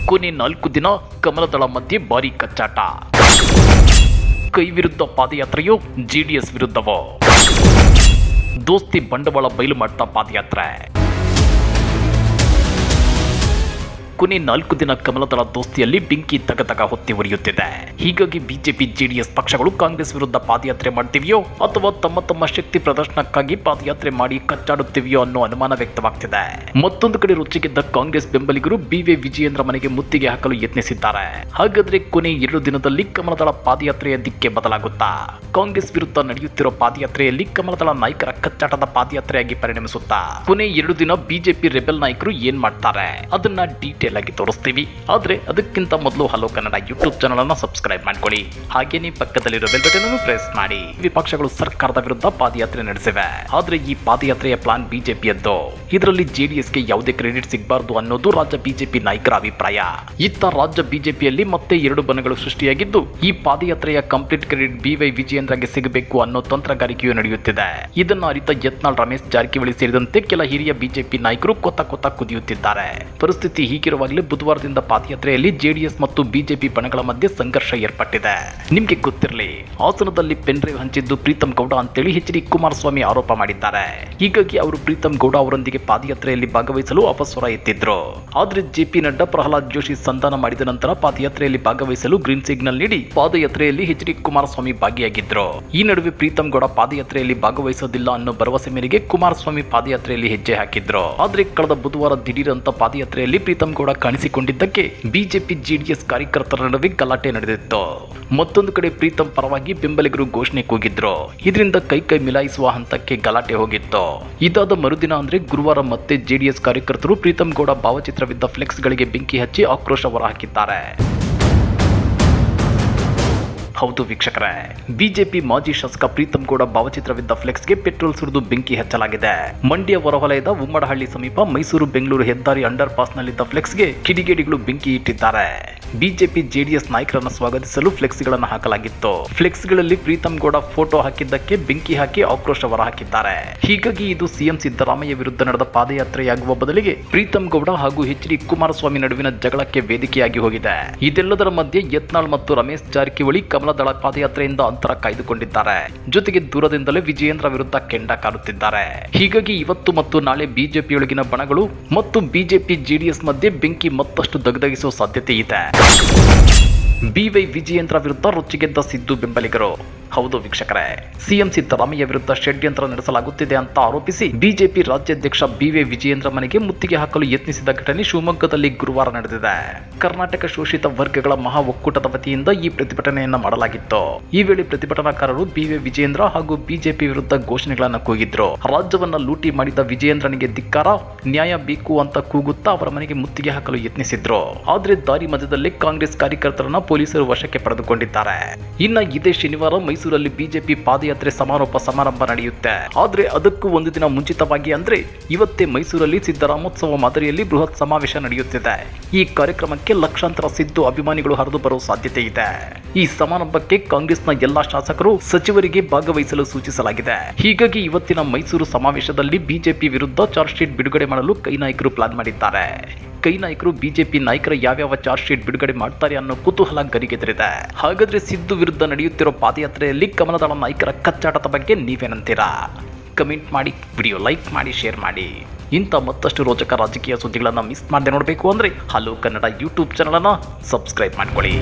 ಕೊನೆ 4 ದಿನ ಕಮಲದಳ ಮಧ್ಯೆ ಭಾರೀ ಕಚ್ಚಾಟ. ಕೈ ವಿರುದ್ಧ ಪಾದಯಾತ್ರೆಯು ಜೆಡಿಎಸ್ ವಿರುದ್ಧವೋ? ದೋಸ್ತಿ ಬಂಡವಾಳ ಬಯಲು ಮಾಡ್ತಾ ಪಾದಯಾತ್ರೆ. ಕೊನೆ 4 ದಿನ ಕಮಲದಳ ದೋಸ್ತಿಯಲ್ಲಿ ಬೆಂಕಿ ತಗತಗ ಹೊತ್ತಿ ಉರಿಯುತ್ತಿದೆ. ಹೀಗಾಗಿ ಬಿಜೆಪಿ ಜೆಡಿಎಸ್ ಪಕ್ಷಗಳು ಕಾಂಗ್ರೆಸ್ ವಿರುದ್ಧ ಪಾದಯಾತ್ರೆ ಮಾಡ್ತಿವೆಯೋ ಅಥವಾ ತಮ್ಮ ಶಕ್ತಿ ಪ್ರದರ್ಶನಕ್ಕಾಗಿ ಪಾದಯಾತ್ರೆ ಮಾಡಿ ಕಚ್ಚಾಡುತ್ತಿವೆಯೋ ಅನ್ನೋ ಅನುಮಾನ ವ್ಯಕ್ತವಾಗ್ತಿದೆ. ಮತ್ತೊಂದು ಕಡೆ ರುಚಿಗೆದ್ದ ಕಾಂಗ್ರೆಸ್ ಬೆಂಬಲಿಗರು ಬಿವೈ ವಿಜಯೇಂದ್ರ ಮನೆಗೆ ಮುತ್ತಿಗೆ ಹಾಕಲು ಯತ್ನಿಸಿದ್ದಾರೆ. ಹಾಗಾದ್ರೆ ಕೊನೆ 2 ದಿನದಲ್ಲಿ ಕಮಲದಳ ಪಾದಯಾತ್ರೆಯ ದಿಕ್ಕೆ ಬದಲಾಗುತ್ತಾ? ಕಾಂಗ್ರೆಸ್ ವಿರುದ್ಧ ನಡೆಯುತ್ತಿರೋ ಪಾದಯಾತ್ರೆಯಲ್ಲಿ ಕಮಲದಳ ನಾಯಕರ ಕಚ್ಚಾಟದ ಪಾದಯಾತ್ರೆಯಾಗಿ ಪರಿಣಮಿಸುತ್ತಾ? ಕೊನೆ 2 ದಿನ ಬಿಜೆಪಿ ರೆಬೆಲ್ ನಾಯಕರು ಏನ್ ಮಾಡ್ತಾರೆ ಅದನ್ನ ಡೀಟೇಲ್ ಆಗಿ ತೋರಿಸ್ತೀವಿ. ಆದ್ರೆ ಅದಕ್ಕಿಂತ ಮೊದಲು ಹಲೋ ಕನ್ನಡ ಯೂಟ್ಯೂಬ್ ಚಾನಲ್ ಅನ್ನು ಸಬ್ಸ್ಕ್ರೈಬ್ ಮಾಡ್ಕೊಳ್ಳಿ. ಹಾಗೇನೇ ಪಕ್ಕದಲ್ಲಿರೋ ಬೆಲ್ ಬಟನ್ ಅನ್ನು ಪ್ರೆಸ್ ಮಾಡಿ. ವಿಪಕ್ಷಗಳು ಸರ್ಕಾರದ ವಿರುದ್ಧ ಪಾದಯಾತ್ರೆ ನಡೆಸಿವೆ. ಆದ್ರೆ ಈ ಪಾದಯಾತ್ರೆಯ ಪ್ಲಾನ್ ಬಿಜೆಪಿಯದ್ದು. ಇದರಲ್ಲಿ ಜೆಡಿಎಸ್ಗೆ ಯಾವುದೇ ಕ್ರೆಡಿಟ್ ಸಿಗಬಾರದು ಅನ್ನೋದು ರಾಜ್ಯ ಬಿಜೆಪಿ ನಾಯಕರ ಅಭಿಪ್ರಾಯ. ಇತ್ತ ರಾಜ್ಯ ಬಿಜೆಪಿಯಲ್ಲಿ ಮತ್ತೆ 2 ಬಣಗಳು ಸೃಷ್ಟಿಯಾಗಿದ್ದು, ಈ ಪಾದಯಾತ್ರೆಯ ಕಂಪ್ಲೀಟ್ ಕ್ರೆಡಿಟ್ ಬಿವೈ ವಿಜಯೇಂದ್ರಗೆ ಸಿಗಬೇಕು ಅನ್ನೋ ತಂತ್ರಗಾರಿಕೆಯು ನಡೆಯುತ್ತಿದೆ. ಇದನ್ನು ಅರಿತ ಯತ್ನಾಳ್, ರಮೇಶ್ ಜಾರಕಿಹೊಳಿ ಸೇರಿದಂತೆ ಕೆಲ ಹಿರಿಯ ಬಿಜೆಪಿ ನಾಯಕರು ಕೊತ್ತ ಕುದಿಯುತ್ತಿದ್ದಾರೆ. ಪರಿಸ್ಥಿತಿ ಹೀಗಿರುವಾಗಲೇ ಬುಧವಾರದಿಂದ ಪಾದಯಾತ್ರೆಯಲ್ಲಿ ಜೆಡಿಎಸ್ ಮತ್ತು ಬಿಜೆಪಿ ಬಣಗಳ ಮಧ್ಯೆ ಸಂಘರ್ಷ ಏರ್ಪಟ್ಟಿದೆ. ನಿಮ್ಗೆ ಗೊತ್ತಿರಲಿ, ಹಾಸನದಲ್ಲಿ ಪೆನ್ ಡ್ರೈವ್ ಹಂಚಿದ್ದು ಪ್ರೀತಂ ಗೌಡ ಅಂತೇಳಿ ಎಚ್.ಡಿ. ಕುಮಾರಸ್ವಾಮಿ ಆರೋಪ ಮಾಡಿದ್ದಾರೆ. ಹೀಗಾಗಿ ಅವರು ಪ್ರೀತಂ ಗೌಡ ಅವರೊಂದಿಗೆ ಪಾದಯಾತ್ರೆಯಲ್ಲಿ ಭಾಗವಹಿಸಲು ಅಪಸ್ವರ ಎತ್ತಿದ್ರು. ಆದ್ರೆ ಜೆಪಿ ನಡ್ಡಾ, ಪ್ರಹ್ಲಾದ್ ಜೋಶಿ ಸಂಧಾನ ಮಾಡಿದ ನಂತರ ಪಾದಯಾತ್ರೆಯಲ್ಲಿ ಭಾಗವಹಿಸಲು ಗ್ರೀನ್ ಸಿಗ್ನಲ್ ನೀಡಿ ಪಾದಯಾತ್ರೆಯಲ್ಲಿ ಎಚ್.ಡಿ. ಕುಮಾರಸ್ವಾಮಿ ಭಾಗಿಯಾಗಿದ್ರು. ಈ ನಡುವೆ ಪ್ರೀತಂ ಗೌಡ ಪಾದಯಾತ್ರೆಯಲ್ಲಿ ಭಾಗವಹಿಸೋದಿಲ್ಲ ಅನ್ನೋ ಭರವಸೆ ಮೇರೆಗೆ ಕುಮಾರಸ್ವಾಮಿ ಪಾದಯಾತ್ರೆಯಲ್ಲಿ ಹೆಜ್ಜೆ ಹಾಕಿದ್ರು. ಆದ್ರೆ ಕಳೆದ ಬುಧವಾರ ದಿಢೀರ್ ಅಂತ ಪಾದಯಾತ್ರೆಯಲ್ಲಿ ಪ್ರೀತಂ ಗೌಡ ಕಾಣಿಸಿಕೊಂಡಿದ್ದಕ್ಕೆ ಬಿಜೆಪಿ ಜೆಡಿಎಸ್ ಕಾರ್ಯಕರ್ತರ ನಡುವೆ ಗಲಾಟೆ ನಡೆದಿತ್ತು. ಮತ್ತೊಂದು ಕಡೆ ಪ್ರೀತಂ ಪರವಾಗಿ ಬೆಂಬಲಿಗರು ಘೋಷಣೆ ಕೂಗಿದ್ರು. ಇದರಿಂದ ಕೈ ಮಿಲಾಯಿಸುವ ಹಂತಕ್ಕೆ ಗಲಾಟೆ ಹೋಗಿತ್ತು. ಇದಾದ ಮರುದಿನ ಅಂದ್ರೆ ಗುರುವಾರ ಮತ್ತೆ ಜೆಡಿಎಸ್ ಕಾರ್ಯಕರ್ತರು ಪ್ರೀತಂ ಗೌಡ ಭಾವಚಿತ್ರವಿದ್ದ ಫ್ಲೆಕ್ಸ್ ಗಳಿಗೆ ಬೆಂಕಿ ಹಚ್ಚಿ ಆಕ್ರೋಶ ಹೊರಹಾಕಿದ್ದಾರೆ. ಹೌದು ವೀಕ್ಷಕರೇ, ಬಿಜೆಪಿ ಮಾಜಿ ಶಾಸಕ ಪ್ರೀತಂ ಗೌಡ ಭಾವಚಿತ್ರವಿದ್ದ ಫ್ಲೆಕ್ಸ್ಗೆ ಪೆಟ್ರೋಲ್ ಸುರಿದು ಬೆಂಕಿ ಹಚ್ಚಲಾಗಿದೆ. ಮಂಡ್ಯ ಹೊರವಲಯದ ಉಮ್ಮಡಹಳ್ಳಿ ಸಮೀಪ ಮೈಸೂರು ಬೆಂಗಳೂರು ಹೆದ್ದಾರಿ ಅಂಡರ್ ಪಾಸ್ನಲ್ಲಿದ್ದ ಫ್ಲೆಕ್ಸ್ಗೆ ಕಿಡಿಗೇಡಿಗಳು ಬೆಂಕಿ ಇಟ್ಟಿದ್ದಾರೆ. ಬಿಜೆಪಿ ಜೆಡಿಎಸ್ ನಾಯಕರನ್ನು ಸ್ವಾಗತಿಸಲು ಫ್ಲೆಕ್ಸ್ಗಳನ್ನು ಹಾಕಲಾಗಿತ್ತು. ಫ್ಲೆಕ್ಸ್ಗಳಲ್ಲಿ ಪ್ರೀತಂ ಗೌಡ ಫೋಟೋ ಹಾಕಿದ್ದಕ್ಕೆ ಬೆಂಕಿ ಹಾಕಿ ಆಕ್ರೋಶ ಹೊರಹಾಕಿದ್ದಾರೆ. ಹೀಗಾಗಿ ಇದು ಸಿಎಂ ಸಿದ್ದರಾಮಯ್ಯ ವಿರುದ್ಧ ನಡೆದ ಪಾದಯಾತ್ರೆಯಾಗುವ ಬದಲಿಗೆ ಪ್ರೀತಂ ಗೌಡ ಹಾಗೂ ಎಚ್.ಡಿ. ಕುಮಾರಸ್ವಾಮಿ ನಡುವಿನ ಜಗಳಕ್ಕೆ ವೇದಿಕೆಯಾಗಿ ಹೋಗಿದೆ. ಇದೆಲ್ಲದರ ಮಧ್ಯೆ ಯತ್ನಾಳ್ ಮತ್ತು ರಮೇಶ್ ಜಾರಕಿಹೊಳಿ ಕಮಲದಳ ಪಾದಯಾತ್ರೆಯಿಂದ ಅಂತರ ಕಾಯ್ದುಕೊಂಡಿದ್ದಾರೆ. ಜೊತೆಗೆ ದೂರದಿಂದಲೇ ವಿಜಯೇಂದ್ರ ವಿರುದ್ಧ ಕೆಂಡ ಕಾರುತ್ತಿದ್ದಾರೆ. ಹೀಗಾಗಿ ಇವತ್ತು ಮತ್ತು ನಾಳೆ ಬಿಜೆಪಿಯೊಳಗಿನ ಬಣಗಳು ಮತ್ತು ಬಿಜೆಪಿ ಜೆಡಿಎಸ್ ಮಧ್ಯೆ ಬೆಂಕಿ ಮತ್ತಷ್ಟು ದಗದಗಿಸುವ ಸಾಧ್ಯತೆ ಇದೆ. ಬಿವೈ ವಿಜಯೇಂದ್ರ ವಿರುದ್ಧ ರೊಚ್ಚಿಗೆದ್ದ ಸಿದ್ದು ಬೆಂಬಲಿಗರು. ಹೌದು ವೀಕ್ಷಕರೇ, ಸಿಎಂ ಸಿದ್ದರಾಮಯ್ಯ ವಿರುದ್ಧ ಷಡ್ಯಂತ್ರ ನಡೆಸಲಾಗುತ್ತಿದೆ ಅಂತ ಆರೋಪಿಸಿ ಬಿಜೆಪಿ ರಾಜ್ಯಾಧ್ಯಕ್ಷ ಬಿವೈ ವಿಜಯೇಂದ್ರ ಮನೆಗೆ ಮುತ್ತಿಗೆ ಹಾಕಲು ಯತ್ನಿಸಿದ ಘಟನೆ ಶಿವಮೊಗ್ಗದಲ್ಲಿ ಗುರುವಾರ ನಡೆದಿದೆ. ಕರ್ನಾಟಕ ಶೋಷಿತ ವರ್ಗಗಳ ಮಹಾ ಒಕ್ಕೂಟದ ವತಿಯಿಂದ ಈ ಪ್ರತಿಭಟನೆಯನ್ನ ಮಾಡಲಾಗಿತ್ತು. ಈ ವೇಳೆ ಪ್ರತಿಭಟನಾಕಾರರು ಬಿವೈ ವಿಜಯೇಂದ್ರ ಹಾಗೂ ಬಿಜೆಪಿ ವಿರುದ್ಧ ಘೋಷಣೆಗಳನ್ನು ಕೂಗಿದ್ರು. ರಾಜ್ಯವನ್ನ ಲೂಟಿ ಮಾಡಿದ ವಿಜಯೇಂದ್ರನಿಗೆ ಧಿಕ್ಕಾರ, ನ್ಯಾಯ ಬೇಕು ಅಂತ ಕೂಗುತ್ತಾ ಅವರ ಮನೆಗೆ ಮುತ್ತಿಗೆ ಹಾಕಲು ಯತ್ನಿಸಿದ್ರು. ಆದ್ರೆ ದಾರಿ ಮಧ್ಯದಲ್ಲಿ ಕಾಂಗ್ರೆಸ್ ಕಾರ್ಯಕರ್ತರನ್ನ ಪೊಲೀಸರು ವಶಕ್ಕೆ ಪಡೆದುಕೊಂಡಿದ್ದಾರೆ. ಇನ್ನ ಇದೇ ಶನಿವಾರ ಮೈಸೂರಲ್ಲಿ ಬಿಜೆಪಿ ಪಾದಯಾತ್ರೆ ಸಮಾರೋಪ ಸಮಾರಂಭ ನಡೆಯುತ್ತೆ. ಆದ್ರೆ ಅದಕ್ಕೂ ಒಂದು ದಿನ ಮುಂಚಿತವಾಗಿ ಅಂದ್ರೆ ಇವತ್ತೇ ಮೈಸೂರಲ್ಲಿ ಸಿದ್ದರಾಮೋತ್ಸವ ಮಾದರಿಯಲ್ಲಿ ಬೃಹತ್ ಸಮಾವೇಶ ನಡೆಯುತ್ತಿದೆ. ಈ ಕಾರ್ಯಕ್ರಮಕ್ಕೆ ಲಕ್ಷಾಂತರ ಸಿದ್ದು ಅಭಿಮಾನಿಗಳು ಹರಿದು ಬರುವ ಸಾಧ್ಯತೆ ಇದೆ. ಈ ಸಮಾರಂಭಕ್ಕೆ ಕಾಂಗ್ರೆಸ್ನ ಎಲ್ಲಾ ಶಾಸಕರು, ಸಚಿವರಿಗೆ ಭಾಗವಹಿಸಲು ಸೂಚಿಸಲಾಗಿದೆ. ಹೀಗಾಗಿ ಇವತ್ತಿನ ಮೈಸೂರು ಸಮಾವೇಶದಲ್ಲಿ ಬಿಜೆಪಿ ವಿರುದ್ಧ ಚಾರ್ಜ್ ಶೀಟ್ ಬಿಡುಗಡೆ ಮಾಡಲು ಕೈ ನಾಯಕರು ಪ್ಲಾನ್ ಮಾಡಿದ್ದಾರೆ. ಕೈ ನಾಯಕರು ಬಿಜೆಪಿ ನಾಯಕರ ಯಾವ್ಯಾವ ಚಾರ್ಜ್ ಶೀಟ್ ಬಿಡುಗಡೆ ಮಾಡ್ತಾರೆ ಅನ್ನೋ ಕುತೂಹಲ ಗರಿಗೆದರಿದೆ. ಹಾಗಾದ್ರೆ ಸಿದ್ದು ವಿರುದ್ಧ ನಡೆಯುತ್ತಿರೋ ಪಾದಯಾತ್ರೆಯಲ್ಲಿ ಕಮಲದಳ ನಾಯಕರ ಕಚ್ಚಾಟದ ಬಗ್ಗೆ ನೀವೇನಂತೀರಾ? ಕಮೆಂಟ್ ಮಾಡಿ, ವಿಡಿಯೋ ಲೈಕ್ ಮಾಡಿ, ಶೇರ್ ಮಾಡಿ. ಇಂಥ ಮತ್ತಷ್ಟು ರೋಚಕ ರಾಜಕೀಯ ಸುದ್ದಿಗಳನ್ನು ಮಿಸ್ ಮಾಡದೆ ನೋಡಬೇಕು ಅಂದ್ರೆ ಹಲೋ ಕನ್ನಡ ಯೂಟ್ಯೂಬ್ ಚಾನಲ್ ಅನ್ನು ಸಬ್ಸ್ಕ್ರೈಬ್ ಮಾಡ್ಕೊಳ್ಳಿ.